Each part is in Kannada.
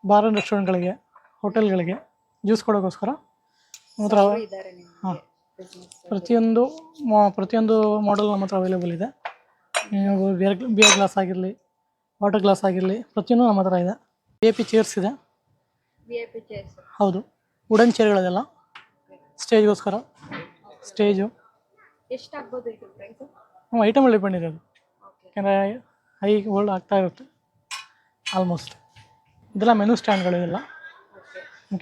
ಬಾರ್ ಆ್ಯಂಡ್ ರೆಸ್ಟೋರೆಂಟ್ಗಳಿಗೆ, ಹೋಟೆಲ್ಗಳಿಗೆ ಜ್ಯೂಸ್ ಕೊಡೋಕ್ಕೋಸ್ಕರ ನಮ್ಮ ಹತ್ರ ಹಾಂ ಪ್ರತಿಯೊಂದು ಮಾಡೆಲ್ ನಮ್ಮ ಹತ್ರ ಅವೈಲೇಬಲ್ ಇದೆ. ನೀವು ಬಿಯರ್ ಗ್ಲಾಸ್ ಆಗಿರಲಿ, ವಾಟರ್ ಗ್ಲಾಸ್ ಆಗಿರಲಿ, ಪ್ರತಿಯೊಂದು ನಮ್ಮ ಹತ್ರ ಇದೆ. VIP ಚೇರ್ಸ್ ಇದೆ. ಹೌದು, ವುಡನ್ ಚೇರ್ಗಳದೆಲ್ಲ ಸ್ಟೇಜ್ಗೋಸ್ಕರ. ಸ್ಟೇಜು ಎಷ್ಟಾಗ್ಬೋದು ಇದು ಪ್ರೈಸು? ಐಟಮಲ್ಲಿ ಡಿಪೆಂಡ್ ಇದೆ ಅದು. ಯಾಕೆಂದರೆ ಹೈ ಓಲ್ಡ್ ಆಗ್ತಾ ಇರುತ್ತೆ ಆಲ್ಮೋಸ್ಟ್. ಇದೆಲ್ಲ ಮೆನು ಸ್ಟ್ಯಾಂಡ್ಗಳಿದೆಲ್ಲ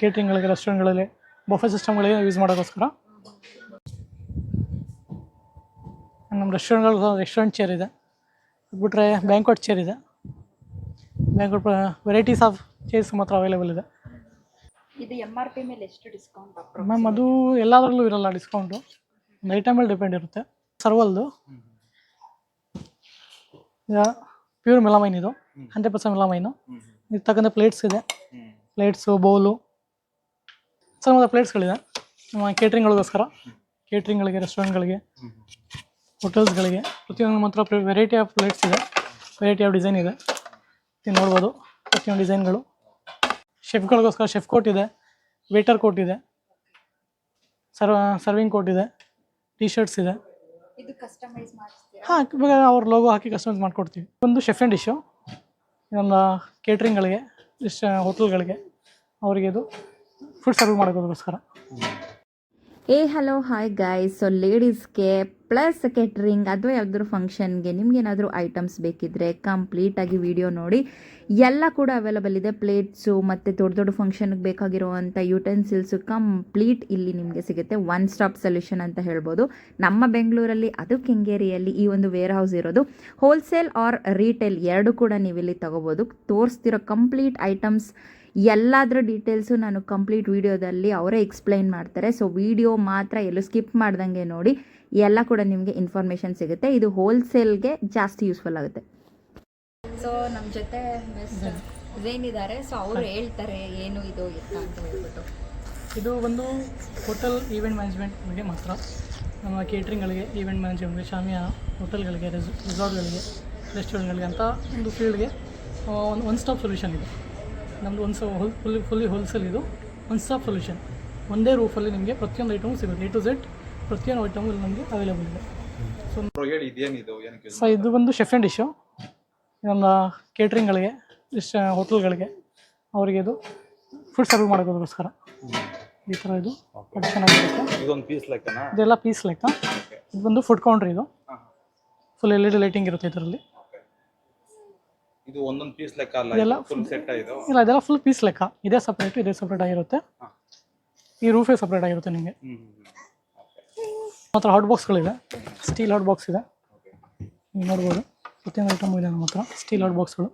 ಕೇಟ್ರಿಂಗ್ಗಳಿಗೆ, ರೆಸ್ಟೋರೆಂಟ್ಗಳಲ್ಲಿ, ಬಫೆ ಸಿಸ್ಟಮ್ಗಳಿಗೆ ಯೂಸ್ ಮಾಡೋಕ್ಕೋಸ್ಕರ. ನಮ್ಮ ರೆಸ್ಟೋರೆಂಟ್ ಚೇರ್ ಇದೆ. ಅದು ಬಿಟ್ಟರೆ ಬ್ಯಾಂಕ್ವೆಟ್ ಚೇರ್ ಇದೆ. ಬ್ಯಾಂಕ್ವೆಟ್ ವೆರೈಟೀಸ್ ಆಫ್ ಚೇರ್ಸ್ ಮಾತ್ರ ಅವೈಲೇಬಲ್ ಇದೆ. ಇದು MRP ಮೇಲೆ ಎಷ್ಟು ಡಿಸ್ಕೌಂಟ್? ಮ್ಯಾಮ್ ಅದು ಎಲ್ಲದರಲ್ಲೂ ಇರಲ್ಲ ಡಿಸ್ಕೌಂಟು, ಒಂದು ಐಟಮ್ ಮೇಲೆ ಡಿಪೆಂಡ್ ಇರುತ್ತೆ. ಸರ್ವಲ್ದು ಈಗ ಪ್ಯೂರ್ ಮೆಲಮೈನ್, ಇದು 100% ಮೆಲಮೈನು. ಇದು ತಕ್ಕಂಥ ಪ್ಲೇಟ್ಸ್ ಇದೆ, ಪ್ಲೇಟ್ಸು, ಬೌಲು, ಸ್ವಲ್ಪ ಪ್ಲೇಟ್ಸ್ಗಳಿದೆ ನಮ್ಮ ಕೇಟ್ರಿಂಗ್ಗಳಿಗೋಸ್ಕರ. ಕೇಟ್ರಿಂಗ್ಗಳಿಗೆ, ರೆಸ್ಟೋರೆಂಟ್ಗಳಿಗೆ, ಹೋಟೆಲ್ಸ್ಗಳಿಗೆ ಪ್ರತಿಯೊಂದು ಮಾತ್ರ ವೆರೈಟಿ ಆಫ್ ಪ್ಲೇಟ್ಸ್ ಇದೆ, ವೆರೈಟಿ ಆಫ್ ಡಿಸೈನ್ ಇದೆ. ನೀವು ನೋಡ್ಬೋದು ಪ್ರತಿಯೊಂದು ಡಿಸೈನ್ಗಳು. ಶೆಫ್ಗಳಿಗೋಸ್ಕರ ಶೆಫ್ ಕೋಟ್ ಇದೆ, ವೇಟರ್ ಕೋಟ್ ಇದೆ, ಸರ್ವಿಂಗ್ ಕೋಟ್ ಇದೆ, T-ಶರ್ಟ್ಸ್ ಇದೆ. ಇದು ಕಸ್ಟಮೈಸ್ ಮಾಡ್ತೀರಾ? ಹಾಂ, ಇವಾಗ ಅವ್ರ ಲೋಗೋ ಹಾಕಿ ಕಸ್ಟಮೈಸ್ ಮಾಡಿಕೊಡ್ತೀವಿ. ಒಂದು ಶೆಫ್ ಆ್ಯಂಡ್ ಡಿಶ್ಶು ನಮ್ಮ ಕೇಟ್ರಿಂಗ್ಗಳಿಗೆ, ಹೋಟೆಲ್ಗಳಿಗೆ ಅವರಿಗೆ ಇದು ಫುಡ್ ಸರ್ವ್ ಮಾಡೋದಕ್ಕೋಸ್ಕರ. Hello hi guys. ಸೊ ಲೇಡೀಸ್ಗೆ ಪ್ಲಸ್ ಕೇಟ್ರಿಂಗ್ ಅಥವಾ ಯಾವುದಾದ್ರು ಫಂಕ್ಷನ್ಗೆ ನಿಮ್ಗೇನಾದರೂ ಐಟಮ್ಸ್ ಬೇಕಿದ್ದರೆ ಕಂಪ್ಲೀಟಾಗಿ ವಿಡಿಯೋ ನೋಡಿ. ಎಲ್ಲ ಕೂಡ ಅವೈಲಬಲ್ ಇದೆ. ಪ್ಲೇಟ್ಸು ಮತ್ತು ದೊಡ್ಡ ದೊಡ್ಡ ಫಂಕ್ಷನ್ಗೆ ಬೇಕಾಗಿರುವಂಥ ಯುಟೆನ್ಸಿಲ್ಸು ಕಂಪ್ಲೀಟ್ ಇಲ್ಲಿ ನಿಮಗೆ ಸಿಗುತ್ತೆ. ಒನ್ ಸ್ಟಾಪ್ ಸೊಲ್ಯೂಷನ್ ಅಂತ ಹೇಳ್ಬೋದು. ನಮ್ಮ ಬೆಂಗಳೂರಲ್ಲಿ, ಅದು ಕೆಂಗೇರಿಯಲ್ಲಿ ಈ ಒಂದು ವೇರ್ ಹೌಸ್ ಇರೋದು. ಹೋಲ್ಸೇಲ್ ಆರ್ ರೀಟೇಲ್ ಎರಡು ಕೂಡ ನೀವು ಇಲ್ಲಿ ತೊಗೋಬೋದು. ತೋರಿಸ್ತಿರೋ ಕಂಪ್ಲೀಟ್ ಐಟಮ್ಸ್ ಎಲ್ಲದರ ಡೀಟೇಲ್ಸು ನಾನು ಕಂಪ್ಲೀಟ್ ವೀಡಿಯೋದಲ್ಲಿ ಅವರೇ ಎಕ್ಸ್ಪ್ಲೈನ್ ಮಾಡ್ತಾರೆ. ಸೊ ವಿಡಿಯೋ ಮಾತ್ರ ಎಲ್ಲೂ ಸ್ಕಿಪ್ ಮಾಡ್ದಂಗೆ ನೋಡಿ, ಎಲ್ಲ ಕೂಡ ನಿಮಗೆ ಇನ್ಫಾರ್ಮೇಷನ್ ಸಿಗುತ್ತೆ. ಇದು ಹೋಲ್ಸೇಲ್ಗೆ ಜಾಸ್ತಿ ಯೂಸ್ಫುಲ್ ಆಗುತ್ತೆ. ಸೊ ನಮ್ಮ ಜೊತೆ ಮಿಸ್ ಏನಿದ್ದಾರೆ, ಸೊ ಅವರು ಹೇಳ್ತಾರೆ ಏನು ಇದು ಅಂತ ಹೇಳ್ಬಿಟ್ಟು. ಇದು ಒಂದು ಹೋಟೆಲ್ ಈವೆಂಟ್ ಮ್ಯಾನೇಜ್ಮೆಂಟ್ಗೆ ಮಾತ್ರ. ನಮ್ಮ ಕೇಟ್ರಿಂಗ್ಗಳಿಗೆ, ಈವೆಂಟ್ ಮ್ಯಾನೇಜ್ಮೆಂಟ್ಗೆ, ಶಾಮಿಯಾನ, ಹೋಟೆಲ್ಗಳಿಗೆ, ರೆಸಾರ್ಟ್ಗಳಿಗೆ, ರೆಸ್ಟೋರೆಂಟ್ಗಳಿಗೆ ಅಂತ ಒಂದು ಫೀಲ್ಡ್ಗೆ ಒನ್ ಸ್ಟಾಪ್ ಸೊಲ್ಯೂಷನ್ ಇದೆ ನಮ್ಮದು. ಫುಲ್ಲಿ ಹೋಲ್ಸೇಲ್ ಇದು ಒನ್ ಸ್ಟಾಪ್ ಸೊಲ್ಯೂಷನ್. ಒಂದೇ ರೂಫಲ್ಲಿ ನಿಮಗೆ ಪ್ರತಿಯೊಂದು ಐಟಮು ಸಿಗುತ್ತೆ. A to Z ಪ್ರತಿಯೊಂದು ಐಟಮು ಇಲ್ಲಿ ನಮಗೆ ಅವೈಲೇಬಲ್ ಇದೆ. ಸೊ ಇದು ಒಂದು ಶೆಫ್ ಆ್ಯಂಡ್ ಡಿಶ್ಶು ನಮ್ಮ ಕೇಟ್ರಿಂಗ್ಗಳಿಗೆ, ಹೋಟೆಲ್ಗಳಿಗೆ ಅವರಿಗೆ ಇದು ಫುಡ್ ಸರ್ವ್ ಮಾಡೋದಕ್ಕೋಸ್ಕರ. ಈ ಥರ ಇದು ಚೆನ್ನಾಗಿರುತ್ತೆ. ಇದೆಲ್ಲ ಪೀಸ್ ಲೆಕ್ಕ. ಇದು ಒಂದು ಫುಡ್ ಕೌಂಟ್ರ್. ಇದು ಫುಲ್ LED ಲೈಟಿಂಗ್ ಇರುತ್ತೆ ಇದರಲ್ಲಿ. ಇದು ಒಂದೊಂದು ಪೀಸ್ ಲೆಕ್ಕ ಅಲ್ಲ, ಇದೆಲ್ಲ ಫುಲ್ ಸೆಟ್ ಇದು. ಇಲ್ಲ, ಇದೆಲ್ಲ ಫುಲ್ ಪೀಸ್ ಲೆಕ್ಕ. ಇದೇ ಸಪ್ರೇಟ್, ಇದೇ ಸಪ್ರೇಟ್ ಆಗಿರುತ್ತೆ. ಈ ರೂಫೇ ಸಪ್ರೇಟ್ ಆಗಿರುತ್ತೆ ನಿಮಗೆ. ಮಾತ್ರ ಹಾಟ್ ಬಾಕ್ಸ್ಗಳಿದೆ, ಸ್ಟೀಲ್ ಹಾಟ್ ಬಾಕ್ಸ್ ಇದೆ. ನೀವು ನೋಡ್ಬೋದು ಪ್ರತಿಯೊಂದು ಐಟಮ್ ಇದೆ ನಮ್ಮ ಹತ್ರ. ಸ್ಟೀಲ್ ಹಾಟ್ ಬಾಕ್ಸ್ಗಳು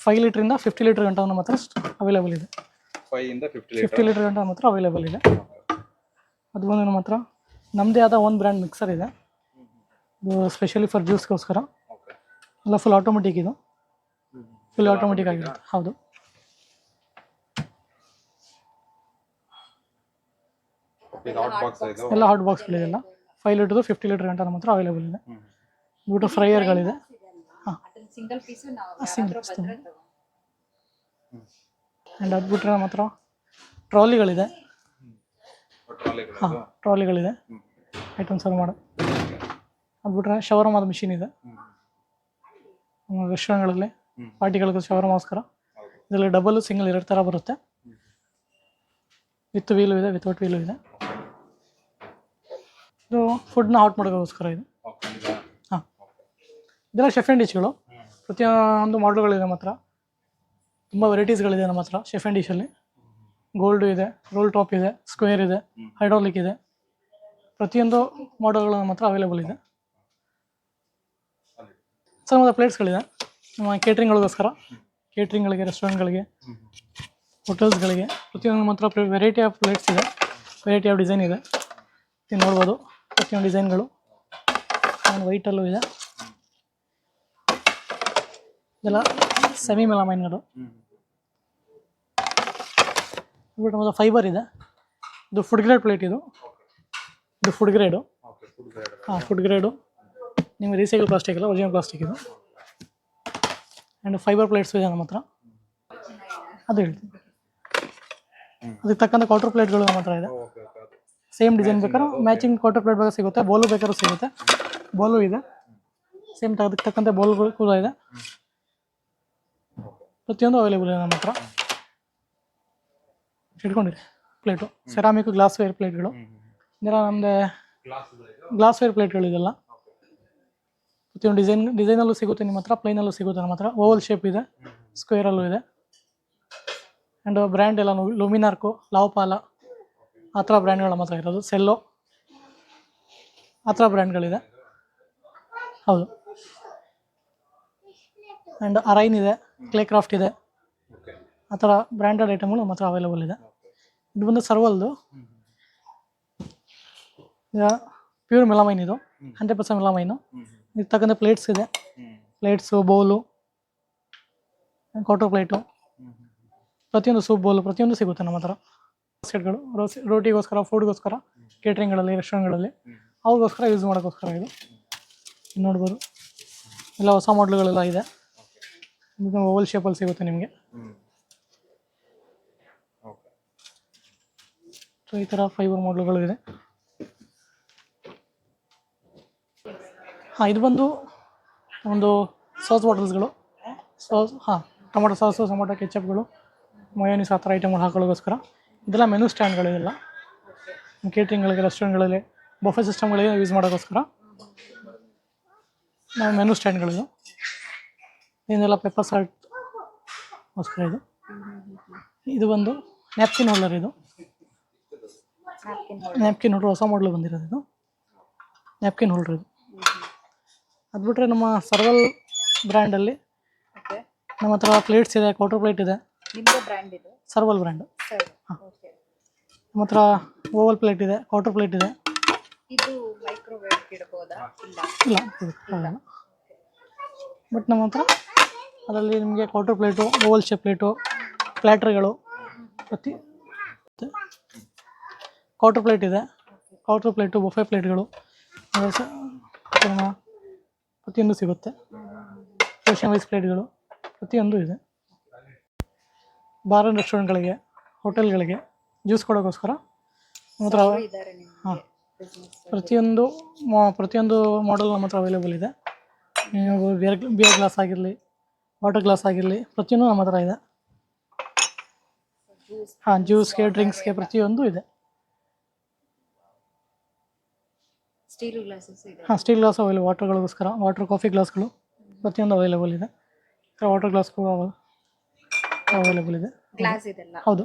5 ಲೀಟ್ರಿಂದ 50 ಲೀಟರ್ ಗಂಟ ನಮ್ಮ ಹತ್ರ ಅವೈಲೇಬಲ್ ಇದೆ. 50 ಲೀಟರ್ ಗಂಟ ನಮ್ಮ ಹತ್ರ ಅವೈಲೇಬಲ್ ಇದೆ. ಅದು ಬಂದು ನಮ್ಮ ಹತ್ರ ನಮ್ಮದೇ ಆದ ಒಂದು ಬ್ರ್ಯಾಂಡ್ ಮಿಕ್ಸರ್ ಇದೆ. ಇದು ಸ್ಪೆಷಲಿ ಫಾರ್ ಜ್ಯೂಸ್ಗೋಸ್ಕರ. ಎಲ್ಲ ಫುಲ್ ಆಟೋಮೆಟಿಕ್. ಇದು ಫುಲ್ ಆಟೋಮೆಟಿಕ್ ಆಗಿರುತ್ತೆ. ಹೌದು, ಎಲ್ಲ ಹಾಟ್ ಬಾಕ್ಸ್ಗಳಿದೆಲ್ಲ 5 ಲೀಟರ್ದು 50 ಲೀಟರ್ ಗಂಟ ನಮ್ಮ ಹತ್ರ ಅವೈಲೇಬಲ್ ಇದೆ. ಬಿಟ್ಟು ಫ್ರೈಯರ್ಗಳಿದೆ. ಹಾಂ, single piece single piece. And ಅದು ಬಿಟ್ಟರೆ ನಮ್ಮ ಹತ್ರ ಟ್ರಾಲಿಗಳಿದೆ. ಹಾಂ, ಟ್ರಾಲಿಗಳಿದೆ ಐಟಮ್ ಸರ್ವ್ ಮಾಡೋ. ಅದು ಬಿಟ್ಟರೆ ಶವರ್ಮಾದ ಮಿಷಿನ್ ಇದೆ. ರೆಸ್ಟೋರೆಂಟ್ಗಳಲ್ಲಿ ಪಾರ್ಟಿಗಳಿಗೆ ಶವರ್ಮಾಗೋಸ್ಕರ. ಇದರಲ್ಲಿ ಡಬಲ್, ಸಿಂಗಲ್ 2 ಥರ ಬರುತ್ತೆ. ವಿತ್ ವೀಲು ಇದೆ, ವಿತೌಟ್ ವೀಲು ಇದೆ. ಇದು ಫುಡ್ನ ಹಾಟ್ ಮಾಡೋಕ್ಕೋಸ್ಕರ ಇದು. ಹಾಂ, ಇದೆಲ್ಲ ಶೆಫ್ ಆ್ಯಂಡ್ ಡಿಶ್ಗಳು. ಪ್ರತಿಯೊಂದು ಮಾಡೆಲ್ಗಳಿದೆ ನಮ್ಮ ಹತ್ರ. ತುಂಬ ವೆರೈಟೀಸ್ಗಳಿದೆ ನಮ್ಮ ಹತ್ರ ಶೆಫ್ ಆ್ಯಂಡ್ ಡಿಶಲ್ಲಿ. ಗೋಲ್ಡು ಇದೆ, ರೋಲ್ ಟಾಪ್ ಇದೆ, ಸ್ಕ್ವೇರ್ ಇದೆ, ಹೈಡ್ರಾಲಿಕ್ ಇದೆ. ಪ್ರತಿಯೊಂದು ಮಾಡೆಲ್ಗಳು ನಮ್ಮ ಹತ್ರ ಅವೈಲೇಬಲ್ ಇದೆ. ಸರ್ ಮತ್ತು ಪ್ಲೇಟ್ಸ್ಗಳಿದೆ ನಮ್ಮ ಕೇಟ್ರಿಂಗ್ಗಳಿಗೋಸ್ಕರ. ಕೇಟ್ರಿಂಗ್ಗಳಿಗೆ, ರೆಸ್ಟೋರೆಂಟ್ಗಳಿಗೆ, ಹೋಟೆಲ್ಸ್ಗಳಿಗೆ ಪ್ರತಿಯೊಂದು ಮಾತ್ರ ವೆರೈಟಿ ಆಫ್ ಪ್ಲೇಟ್ಸ್ ಇದೆ, ವೆರೈಟಿ ಆಫ್ ಡಿಸೈನ್ ಇದೆ. ನೀವು ನೋಡ್ಬೋದು ಪ್ರತಿಯೊಂದು ಡಿಸೈನ್ಗಳು. ವೈಟಲ್ಲೂ ಇದೆ. ಇದೆಲ್ಲ ಸೆಮಿ ಮೆಲಮೈನ್ಗಳು. ಬಿಟ್ಟು ಮತ್ತು ಫೈಬರ್ ಇದೆ. ಇದು ಫುಡ್ ಗ್ರೇಡ್ ಪ್ಲೇಟ್. ಇದು ಫುಡ್ ಗ್ರೇಡು. ಹಾಂ, ಫುಡ್ ಗ್ರೇಡು. ನಿಮಗೆ ರೀಸೈಕಲ್ ಪ್ಲಾಸ್ಟಿಕ್ ಇಲ್ಲ, ಒರಿಜಿನಲ್ ಪ್ಲಾಸ್ಟಿಕ್ ಇದು. ಆ್ಯಂಡ್ ಫೈಬರ್ ಪ್ಲೇಟ್ಸ್ ಇದೆ ನಮ್ಮ ಹತ್ರ. ಅದು ಹೇಳ್ತೀನಿ. ಅದಕ್ಕೆ ತಕ್ಕಂಥ ಕ್ವಾರ್ಟರ್ ಪ್ಲೇಟ್ಗಳು ನಮ್ಮ ಹತ್ರ ಇದೆ. ಓಕೆ ಓಕೆ ಅದು ಸೇಮ್ ಡಿಸೈನ್ ಬೇಕಾದ್ರೆ ಮ್ಯಾಚಿಂಗ್ ಕ್ವಾರ್ಟರ್ ಪ್ಲೇಟ್ ಬೇಕಾದ್ರೆ ಸಿಗುತ್ತೆ, ಬೋಲು ಬೇಕಾದ್ರೂ ಸಿಗುತ್ತೆ. ಬೋಲು ಇದೆ, ಸೇಮ್ ಅದಕ್ಕೆ ತಕ್ಕಂತೆ ಬೋಲ್ಗಳು ಕೂಡ ಇದೆ. ಪ್ರತಿಯೊಂದು ಅವೈಲೇಬಲ್ ಇದೆ ನಮ್ಮ ಹತ್ರ. ಇಟ್ಕೊಂಡಿರಿ ಪ್ಲೇಟು, ಸೆರಾಮಿಕ್ ಗ್ಲಾಸ್ ವೇರ್ ಪ್ಲೇಟ್ಗಳು ಇದೆಲ್ಲ ನಮ್ಮದೇ. ಗ್ಲಾಸ್ ವೇರ್ ಪ್ಲೇಟ್ಗಳು ಇದೆಲ್ಲ ಪ್ರತಿಯೊಂದು ಡಿಸೈನಲ್ಲೂ ಸಿಗುತ್ತೆ ನಿಮ್ಮ ಹತ್ರ, ಪ್ಲೈನಲ್ಲೂ ಸಿಗುತ್ತೆ ನಮ್ಮ ಹತ್ರ. ಓವಲ್ ಶೇಪ್ ಇದೆ, ಸ್ಕ್ವೇರಲ್ಲೂ ಇದೆ. ಆ್ಯಂಡ್ ಬ್ರ್ಯಾಂಡ್ ಎಲ್ಲ ಲುಮಿನಾರ್ಕು, ಲಾವ್ಪಾಲ ಆ ಥರ ಬ್ರ್ಯಾಂಡ್ಗಳು ನಮ್ಮ ಹತ್ರ ಇರೋದು. ಸೆಲ್ಲೋ ಆ ಥರ ಬ್ರ್ಯಾಂಡ್ಗಳಿದೆ. ಹೌದು. ಆ್ಯಂಡ್ ಅರೈನ್ ಇದೆ, ಕ್ಲೇ ಕ್ರಾಫ್ಟ್ ಇದೆ, ಆ ಥರ ಬ್ರ್ಯಾಂಡೆಡ್ ಐಟಮ್ಗಳು ನಮ್ಮ ಹತ್ರ ಅವೈಲೇಬಲ್ ಇದೆ. ಇದು ಬಂದು ಸರ್ವಲ್ದು, ಈಗ ಪ್ಯೂರ್ ಮೆಲಮೈನ್ ಇದು, 100% ಮೆಲಮೈನು. ಇದಕ್ಕೆ ತಕ್ಕಂತೆ ಪ್ಲೇಟ್ಸ್ ಇದೆ, ಪ್ಲೇಟ್ಸು, ಬೌಲು, ಕ್ವಾರ್ಟರ್ ಪ್ಲೇಟು, ಪ್ರತಿಯೊಂದು ಸೂಪ್ ಬೌಲು ಪ್ರತಿಯೊಂದು ಸಿಗುತ್ತೆ ನಮ್ಮ ಹತ್ರ. ಬಾಸ್ಕೆಟ್ಗಳು ರೋಟಿಗೋಸ್ಕರ, ಫುಡ್ಗೋಸ್ಕರ, ಕೇಟ್ರಿಂಗ್ಗಳಲ್ಲಿ, ರೆಸ್ಟೋರೆಂಟ್ಗಳಲ್ಲಿ ಅವ್ರಿಗೋಸ್ಕರ ಯೂಸ್ ಮಾಡೋಕ್ಕೋಸ್ಕರ ಇದು ನೋಡ್ಬೋದು. ಎಲ್ಲ ಹೊಸ ಮಾಡಲ್ಗಳೆಲ್ಲ ಇದೆ. ಇದು ಓವಲ್ ಶೇಪಲ್ಲಿ ಸಿಗುತ್ತೆ ನಿಮಗೆ. ಸೊ ಈ ಥರ ಫೈಬರ್ ಮಾಡಲ್ಗಳು ಇದೆ. ಇದು ಬಂದು ಒಂದು ಸಾಸ್ ಬಾಟಲ್ಸ್ಗಳು, ಟೊಮೊಟೊ ಸಾಸು, ಟೊಮೊಟೊ ಕೆಚಪ್ಗಳು, ಮಯೋನೀಸ್ ಆ ಥರ ಐಟಮ್ಗಳು ಹಾಕೊಳ್ಳೋಗೋಸ್ಕರ. ಇದೆಲ್ಲ ಮೆನು ಸ್ಟ್ಯಾಂಡ್ಗಳು. ಇದೆಲ್ಲ ಕೇಟ್ರಿಂಗ್ಗಳಿಗೆ, ರೆಸ್ಟೋರೆಂಟ್ಗಳಲ್ಲಿ, ಬಫೆ ಸಿಸ್ಟಮ್ಗಳಿಗೆ ಯೂಸ್ ಮಾಡೋಕ್ಕೋಸ್ಕರ ನಾವು ಮೆನು ಸ್ಟ್ಯಾಂಡ್ಗಳಿದು. ಇದೆಲ್ಲ ಪೆಪ್ಪರ್ ಸಾಲ್ಟ್ಗೋಸ್ಕರ ಇದು. ಇದು ಒಂದು ನ್ಯಾಪ್ಕಿನ್ ಹೋಲ್ಡರ್. ಇದು ನ್ಯಾಪ್ಕಿನ್ ಹೋಲ್ಡರ್ ಹೊಸ ಮಾಡಲು ಬಂದಿರೋದು. ಇದು ನ್ಯಾಪ್ಕಿನ್ ಹೋಲ್ಡರ್. ಇದು ಅದು ಬಿಟ್ಟರೆ ನಮ್ಮ ಸರ್ವಲ್ ಬ್ರ್ಯಾಂಡಲ್ಲಿ ನಮ್ಮ ಹತ್ರ ಪ್ಲೇಟ್ಸ್ ಇದೆ, ಕ್ವಾರ್ಟರ್ ಪ್ಲೇಟ್ ಇದೆ. ಸರ್ವಲ್ ಬ್ರ್ಯಾಂಡ್. ನಮ್ಮ ಹತ್ರ ಓವಲ್ ಪ್ಲೇಟ್ ಇದೆ, ಕ್ವಾರ್ಟರ್ ಪ್ಲೇಟ್ ಇದೆ. ಇಲ್ಲ ಬಟ್ ನಮ್ಮ ಹತ್ರ ಅದರಲ್ಲಿ ನಿಮಗೆ quarter plate, oval shape plate, ಪ್ಲ್ಯಾಟ್ರ್ಗಳು, ಕ್ವಾರ್ಟರ್ ಪ್ಲೇಟ್ ಇದೆ, ಕ್ವಾರ್ಟರ್ ಪ್ಲೇಟು, ಬಫೆ ಪ್ಲೇಟ್ಗಳು ಪ್ರತಿಯೊಂದು ಸಿಗುತ್ತೆ. ಪೋರ್ಷನ್ ವೈಸ್ ಪ್ಲೇಟ್ಗಳು ಪ್ರತಿಯೊಂದು ಇದೆ. ಬಾರ್ ಆ್ಯಂಡ್ ರೆಸ್ಟೋರೆಂಟ್ಗಳಿಗೆ, ಹೋಟೆಲ್ಗಳಿಗೆ ಜ್ಯೂಸ್ ಕೊಡೋಕ್ಕೋಸ್ಕರ ನಮ್ಮ ಹತ್ರ ಪ್ರತಿಯೊಂದು ಮಾಡೆಲ್ ನಮ್ಮ ಹತ್ರ ಅವೈಲೇಬಲ್ ಇದೆ. ನೀವು ಬಿಯರ್ ಗ್ಲಾಸ್ ಆಗಿರಲಿ, ವಾಟರ್ ಗ್ಲಾಸ್ ಆಗಿರಲಿ, ಪ್ರತಿಯೊಂದು ನಮ್ಮ ಹತ್ರ ಇದೆ. ಜ್ಯೂಸ್ಗೆ, ಡ್ರಿಂಕ್ಸ್ಗೆ ಪ್ರತಿಯೊಂದು ಇದೆ. Steel glass available. ವಾಟರ್ಗಳಿಗೋಸ್ಕರ ವಾಟರ್, ಕಾಫಿ ಗ್ಲಾಸ್ಗಳು ಪ್ರತಿಯೊಂದು ಅವೈಲೇಬಲ್ ಇದೆ. ವಾಟರ್ ಗ್ಲಾಸ್ ಕೂಡ ಅವೈಲೇಬಲ್ ಇದೆ. ಹೌದು.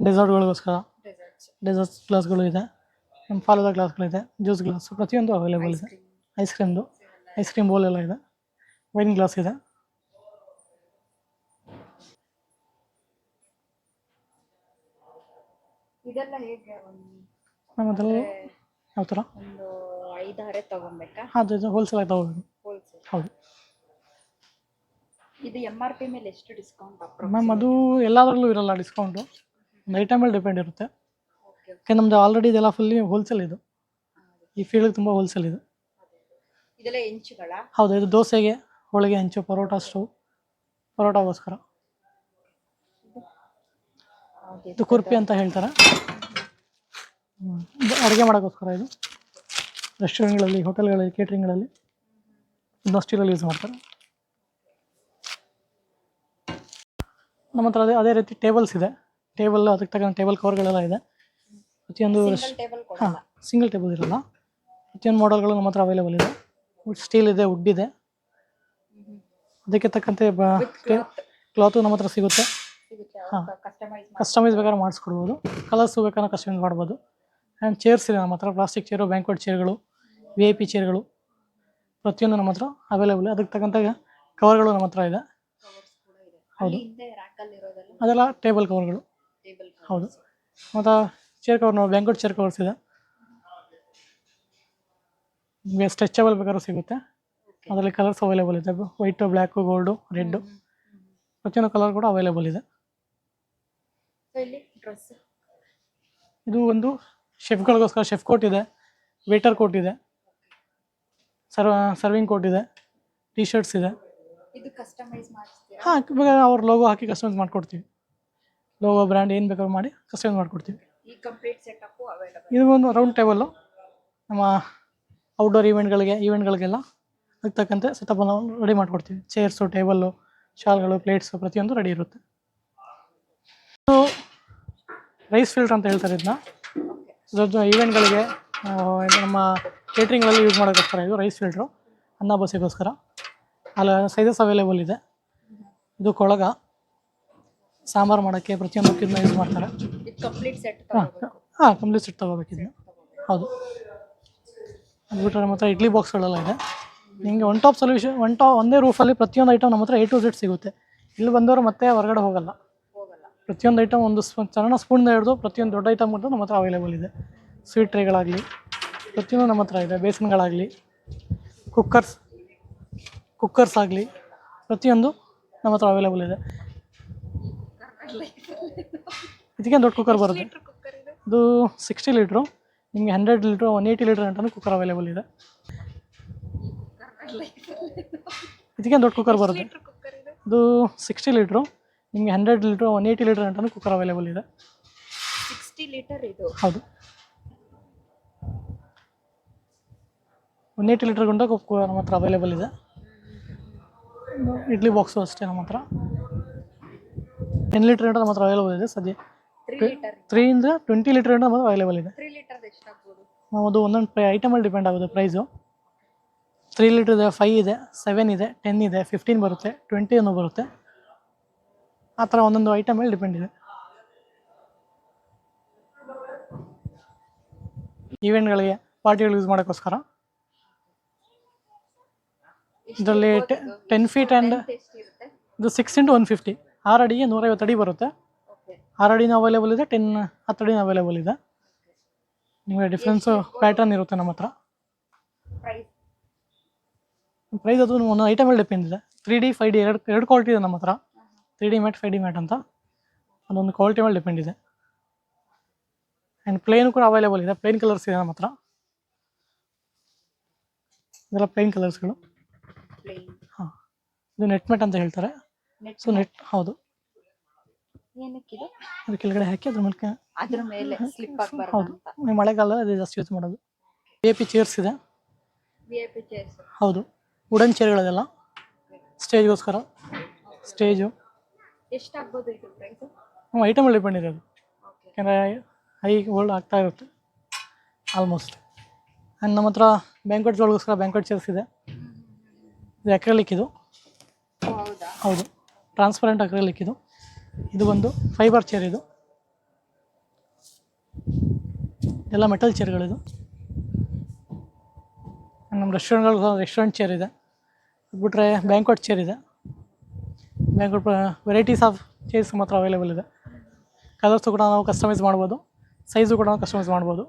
ಡೆಸರ್ಟ್ಗಳಿಗೋಸ್ಕರ ಡೆಸರ್ಟ್ಸ್ ಗ್ಲಾಸ್ಗಳು ಇದೆ, ನಮ್ಮ ಫಾಲುದಾ ಗ್ಲಾಸ್ಗಳಿದೆ, ಜ್ಯೂಸ್ ಗ್ಲಾಸ್ ಪ್ರತಿಯೊಂದು ಅವೈಲೇಬಲ್ ಇದೆ. ಐಸ್ ಕ್ರೀಮ್ ಬೌಲ್ ಎಲ್ಲ ಇದೆ, ವೈನ್ ಗ್ಲಾಸ್ ಇದೆ. ನಮ್ಮದೆಲ್ಲ ಯಾವ ಥರ ಅದು ಹೋಲ್ಸೇಲ್ ಆಗಿ ತಗೋಬೇಕು. ಹೌದು ಮ್ಯಾಮ್. ಅದು ಎಲ್ಲದರಲ್ಲೂ ಇರಲ್ಲ ಡಿಸ್ಕೌಂಟು, ಒಂದು ಐಟಮ್ ಮೇಲೆ ಡಿಪೆಂಡ್ ಇರುತ್ತೆ. ಯಾಕೆ ನಮ್ಮದು ಆಲ್ರೆಡಿ ಇದೆಲ್ಲ ಫುಲ್ಲಿ ಹೋಲ್ಸೇಲ್. ಇದು ಈ ಫೀಲ್ಡ್ಗೆ ತುಂಬ ಹೋಲ್ಸೇಲ್ ಇದು. ಹೌದು. ಇದು ದೋಸೆಗೆ, ಹೋಳಿಗೆ ಹೆಂಚು, ಪರೋಟಾ ಸ್ಟವ್, ಪರೋಟಾಗೋಸ್ಕರ. ಇದು ಕುರ್ಪಿ ಅಂತ ಹೇಳ್ತಾರೆ, ಅಡುಗೆ ಮಾಡೋಕ್ಕೋಸ್ಕರ. ಇದು ರೆಸ್ಟೋರೆಂಟ್ಗಳಲ್ಲಿ, ಹೋಟೆಲ್ಗಳಲ್ಲಿ, ಕೇಟ್ರಿಂಗ್ಗಳಲ್ಲಿ ಇದನ್ನ ಸ್ಟೀಲಲ್ಲಿ ಯೂಸ್ ಮಾಡ್ತಾರೆ. ನಮ್ಮ ಹತ್ರ ಅದೇ ರೀತಿ ಟೇಬಲ್ಸ್ ಇದೆ. ಅದಕ್ಕೆ ತಗೊಂಡು ಟೇಬಲ್ ಕವರ್ಗಳೆಲ್ಲ ಇದೆ. ಪ್ರತಿಯೊಂದು ಸಿಂಗಲ್ ಟೇಬಲ್ ಇರಲ್ಲ. ಪ್ರತಿಯೊಂದು ಮಾಡೆಲ್ಗಳು ನಮ್ಮ ಹತ್ರ ಅವೈಲೇಬಲ್ ಇದೆ. ಸ್ಟೀಲ್ ಇದೆ, ವುಡ್ ಇದೆ. ಅದಕ್ಕೆ ತಕ್ಕಂತೆ ಕ್ಲಾತು ನಮ್ಮ ಹತ್ರ ಸಿಗುತ್ತೆ. ಕಸ್ಟಮೈಸ್ ಬೇಕಾದ್ರೆ ಮಾಡಿಸ್ಕೊಡ್ಬೋದು. ಕಲರ್ಸು ಬೇಕಾದ್ರೆ ಕಸ್ಟಮೈಸ್ ಮಾಡ್ಬೋದು. ಆ್ಯಂಡ್ ಚೇರ್ಸ್ ಇದೆ ನಮ್ಮ ಹತ್ರ. ಪ್ಲಾಸ್ಟಿಕ್ ಚೇರು, ಬ್ಯಾಂಕ್ವೆಟ್ ಚೇರ್ಗಳು, VIP ಚೇರ್ಗಳು ಪ್ರತಿಯೊಂದು ನಮ್ಮ ಹತ್ರ ಅವೈಲೇಬಲ್. ಅದಕ್ಕೆ ತಕ್ಕಂತೆ ಕವರ್ಗಳು ನಮ್ಮ ಹತ್ರ ಇದೆ. ಹೌದು. ಅದೆಲ್ಲ ಟೇಬಲ್ ಕವರ್ಗಳು. ಹೌದು. ಮತ್ತು chair cover, banquet chair covers ಇದೆ. ನಿಮಗೆ ಸ್ಟ್ರೆಚಬಲ್ ಬೇಕಾದ್ರೂ ಸಿಗುತ್ತೆ. ಅದರಲ್ಲಿ ಕಲರ್ಸ್ ಅವೈಲೇಬಲ್ ಇದೆ. ವೈಟು, ಬ್ಲ್ಯಾಕು, ಗೋಲ್ಡು, ರೆಡ್ಡು ಪ್ರತಿಯೊಂದು ಕಲರ್ ಕೂಡ ಅವೈಲೇಬಲ್ ಇದೆ. ಇದು ಒಂದು ಶೆಫ್ಗಳಿಗೋಸ್ಕರ ಶೆಫ್ ಕೋಟ್ ಇದೆ, ವೇಟರ್ ಕೋಟ್ ಇದೆ, ಸರ್ವಿಂಗ್ ಕೋಟ್ ಇದೆ, ಟೀ ಶರ್ಟ್ಸ್ ಇದೆ. ಇದು ಕಸ್ಟಮೈಸ್ ಮಾಡಿಸ್ತೀರಾ? ಹಾಂ, ಬೇಕಾದ್ರೆ ಅವ್ರ ಲೋಗೋ ಹಾಕಿ ಕಸ್ಟಮೈಸ್ ಮಾಡಿಕೊಡ್ತೀವಿ. ಲೋಗೋ ಬ್ರ್ಯಾಂಡ್ ಏನು ಬೇಕಾದ್ರೂ ಮಾಡಿ ಕಸ್ಟಮೈಸ್ ಮಾಡಿಕೊಡ್ತೀವಿ. ಈ ಕಂಪ್ಲೀಟ್ ಸೆಟಪ್ಪು ಅವೈಲಬಲ್. ಇದು ಒಂದು ರೌಂಡ್ ಟೇಬಲ್ಲು ನಮ್ಮ ಔಟ್ಡೋರ್ ಈವೆಂಟ್ಗಳಿಗೆಲ್ಲ ಅದಕ್ಕೆ ತಕ್ಕಂತೆ ಸೆಟಪ್ಪನ್ನು ರೆಡಿ ಮಾಡಿಕೊಡ್ತೀವಿ. ಚೇರ್ಸು, ಟೇಬಲ್ಲು, ಶಾಲ್ಗಳು, ಪ್ಲೇಟ್ಸು ಪ್ರತಿಯೊಂದು ರೆಡಿ ಇರುತ್ತೆ. ಇದು ರೈಸ್ ಫಿಲ್ಟರ್ ಅಂತ ಹೇಳ್ತಾರೆ ಇದನ್ನ. ದೊಡ್ಡ ಈವೆಂಟ್ಗಳಿಗೆ ನಮ್ಮ ಕೇಟ್ರಿಂಗ್ಗಳಲ್ಲಿ ಯೂಸ್ ಮಾಡೋಕ್ಕೋಸ್ಕರ ಇದು ರೈಸ್ ಫಿಲ್ಟ್ರು, ಅನ್ನ ಬಸಿಗೋಸ್ಕರ. ಅಲ್ಲಿ ಸೈಜಸ್ ಅವೈಲೇಬಲ್ ಇದೆ. ಇದು ಕೊಳಗ, ಸಾಂಬಾರು ಮಾಡೋಕ್ಕೆ ಪ್ರತಿಯೊಂದಕ್ಕೆ ಇದನ್ನ ಯೂಸ್ ಮಾಡ್ತಾರೆ. ಇದು ಕಂಪ್ಲೀಟ್ ಸೆಟ್ ಹಾಂ, ಕಂಪ್ಲೀಟ್ ಸೆಟ್ ತೊಗೋಬೇಕಿದ್ನ. ಹೌದು. ಅದು ಬಿಟ್ಟರೆ ನಮ್ಮ ಹತ್ರ ಇಡ್ಲಿ ಬಾಕ್ಸ್ಗಳೆಲ್ಲ ಇದೆ. ನಿಮಗೆ ಒಂದೇ ರೂಫಲ್ಲಿ ಪ್ರತಿಯೊಂದು ಐಟಮ್ ನಮ್ಮ ಹತ್ರ A to Z ಸಿಗುತ್ತೆ. ಇಲ್ಲಿ ಬಂದವರು ಮತ್ತೆ ಹೊರಗಡೆ ಹೋಗಲ್ಲ. ಪ್ರತಿಯೊಂದು ಐಟಮ್ ಒಂದು ಸಣ್ಣ ಸ್ಪೂನಿಂದ ಹಿಡಿದು ಪ್ರತಿಯೊಂದು ದೊಡ್ಡ ಐಟಮ್ ಅಂತ ನಮ್ಮ ಹತ್ರ ಅವೈಲೇಬಲ್ ಇದೆ. ಸ್ವೀಟ್ ಟ್ರೇಗಳಾಗಲಿ ಪ್ರತಿಯೊಂದು ನಮ್ಮ ಹತ್ರ ಇದೆ. ಬೇಸನ್ಗಳಾಗಲಿ, ಕುಕ್ಕರ್ಸ್ ಆಗಲಿ ಪ್ರತಿಯೊಂದು ನಮ್ಮ ಹತ್ರ ಅವೈಲೇಬಲ್ ಇದೆ. ಇದಕ್ಕೆ ದೊಡ್ಡ ಕುಕ್ಕರ್ ಬರುತ್ತೆ. ಇದು 60 ಲೀಟ್ರು, ನಿಮಗೆ 100 ಲೀಟ್ರು, 180 ಲೀಟ್ರ್ ಗಂಟನೂ ಕುಕ್ಕರ್ ಅವೈಲೇಬಲ್ ಇದೆ. ಇದಕ್ಕೆ ದೊಡ್ಡ ಕುಕ್ಕರ್ ಬರುತ್ತೆ. ಇದು 60 ಲೀಟ್ರು, ನಿಮಗೆ 100 ಲೀಟ್ರು, 180 ಲೀಟ್ರ್ ಗಂಟನೂ ಕುಕ್ಕರ್ ಅವೈಲೇಬಲ್ ಇದೆ. 60 ಲೀಟರ್ ಇದು? ಹೌದು. 180 ಲೀಟ್ರ್ ಗಂಟ ಕುಕ್ಕರ್ ನಮ್ಮ ಹತ್ರ ಅವೈಲೇಬಲ್ ಇದೆ. ಇಡ್ಲಿ ಬಾಕ್ಸು ಅಷ್ಟೇ ನಮ್ಮ ಹತ್ರ 10 ಲೀಟ್ರ್ ಗಂಟ ನಮ್ಮ ಹತ್ರ ಅವೈಲೇಬಲ್ ಇದೆ. ಸದ್ಯ 3 ಇಂದ 20 ಲೀಟ್ರ್ ಗಂಟ ನಮ್ಮ ಹತ್ರ ಅವೈಲೇಬಲ್ ಇದೆ. 3 ಲೀಟರ್ ಎಷ್ಟಾಗ್ಬೋದು? ಅದು ಒಂದೊಂದು ಐಟಮಲ್ಲಿ ಡಿಪೆಂಡ್ ಆಗುತ್ತೆ ಪ್ರೈಸು. 3 ಲೀಟ್ರ್ ಇದೆ, 5 ಇದೆ, 7 ಇದೆ, 10 ಇದೆ, 15 ಬರುತ್ತೆ, 20 ಅನ್ನೋ ಬರುತ್ತೆ. ಆ ಥರ ಒಂದೊಂದು ಐಟಮ್ ಮೇಲೆ ಡಿಪೆಂಡ್ ಇದೆ. ಈವೆಂಟ್ಗಳಿಗೆ, ಪಾರ್ಟಿಗಳು ಯೂಸ್ ಮಾಡೋಕ್ಕೋಸ್ಕರ ಇದರಲ್ಲಿ 10 ಫೀಟ್ ಆ್ಯಂಡ್ ಎಷ್ಟಿರುತ್ತೆ? ಇದು 6 × 150, 6 ಅಡಿಗೆ 150 ಅಡಿ ಬರುತ್ತೆ. 6 ಅಡಿನ ಅವೈಲೇಬಲ್ ಇದೆ, 10 ಅಡಿನ ಅವೈಲೇಬಲ್ ಇದೆ. ನಿಮಗೆ ಡಿಫ್ರೆನ್ಸು ಪ್ಯಾಟರ್ನ್ ಇರುತ್ತೆ ನಮ್ಮ ಹತ್ರ. ಪ್ರೈಸ್ ಅದು ಒಂದೊಂದು ಐಟಮ್ ಮೇಲೆ ಡಿಪೆಂಡ್ ಇದೆ. 3D 5D ಎರಡು ಕ್ವಾಲಿಟಿ ಇದೆ ನಮ್ಮ ಹತ್ರ. 3D ಮ್ಯಾಟ್, 5D ಮ್ಯಾಟ್ ಅಂತ ಅದೊಂದು ಕ್ವಾಲಿಟಿ ಮೇಲೆ ಡಿಪೆಂಡ್ ಇದೆ. ಆ್ಯಂಡ್ ಪ್ಲೇನು ಕೂಡ ಅವೈಲೇಬಲ್ ಇದೆ. ಪ್ಲೇನ್ ಕಲರ್ಸ್ ಇದೆ ನಮ್ಮ ಹತ್ರ. ಇದೆಲ್ಲ ಪ್ಲೇನ್ ಕಲರ್ಸ್ಗಳು. ಹಾಂ, ಇದು ನೆಟ್ ಮ್ಯಾಟ್ ಅಂತ ಹೇಳ್ತಾರೆ. ಸೊ ಹೌದು. ಏನಕ್ಕಿದು? ಅದು ಕೆಳಗಡೆ ಹಾಕಿ ಅದ್ರ ಮೇಲೆ ಸ್ಲಿಪ್ ಆಗಬಾರ್ದು ಹೌದು, ಅಂತ. ಮಳೆಗಾಲ ಅದು ಜಾಸ್ತಿ ಯೂಸ್ ಮಾಡೋದು. VIP ಚೇರ್ಸ್ ಇದೆ. VIP chairs? ಹೌದು, ವುಡನ್ ಚೇರ್ಗಳಿದೆಲ್ಲ ಸ್ಟೇಜ್ಗೋಸ್ಕರ. ಸ್ಟೇಜು ಎಷ್ಟಾಗ್ಬೋದು ಇದು ಪ್ರೈಸ್? ಐಟಮಲ್ಲಿ ಡಿಪೆಂಡ್ ಇದೆ ಅದು. ಯಾಕೆಂದರೆ ಹೈ ಓಲ್ಡ್ ಆಗ್ತಾ ಇರುತ್ತೆ ಆಲ್ಮೋಸ್ಟ್. ಆ್ಯಂಡ್ ನಮ್ಮ ಹತ್ರ ಬ್ಯಾಂಕ್ವೆಟ್ಸ್ಗಳಿಗೋಸ್ಕರ ಬ್ಯಾಂಕ್ವೆಟ್ ಚೇರ್ಸ್ ಇದೆ. ಇದು ಅಕ್ರೆಲಿಕ್. ಇದು ಹೌದಾ? ಹೌದು, ಟ್ರಾನ್ಸ್ಪರೆಂಟ್ ಅಕ್ರೆಲಿಕ್. ಇದು ಒಂದು ಫೈಬರ್ ಚೇರ್. ಇದು ಎಲ್ಲ ಮೆಟಲ್ ಚೇರ್ಗಳಿದು. ನಮ್ಮ ರೆಸ್ಟೋರೆಂಟ್ ಚೇರ್ ಇದೆ. ಅದು ಬಿಟ್ಟರೆ ಬ್ಯಾಂಕ್ವೆಟ್ ಚೇರ್ ಇದೆ. ಬ್ಯಾಂಕ್ವೆಟ್ ವೆರೈಟೀಸ್ ಆಫ್ ಚೇರ್ಸ್ ಮಾತ್ರ ಅವೈಲೇಬಲ್ ಇದೆ. ಕಲರ್ಸು ಕೂಡ ನಾವು ಕಸ್ಟಮೈಸ್ ಮಾಡ್ಬೋದು, ಸೈಜು ಕೂಡ ನಾವು ಕಸ್ಟಮೈಸ್ ಮಾಡ್ಬೋದು.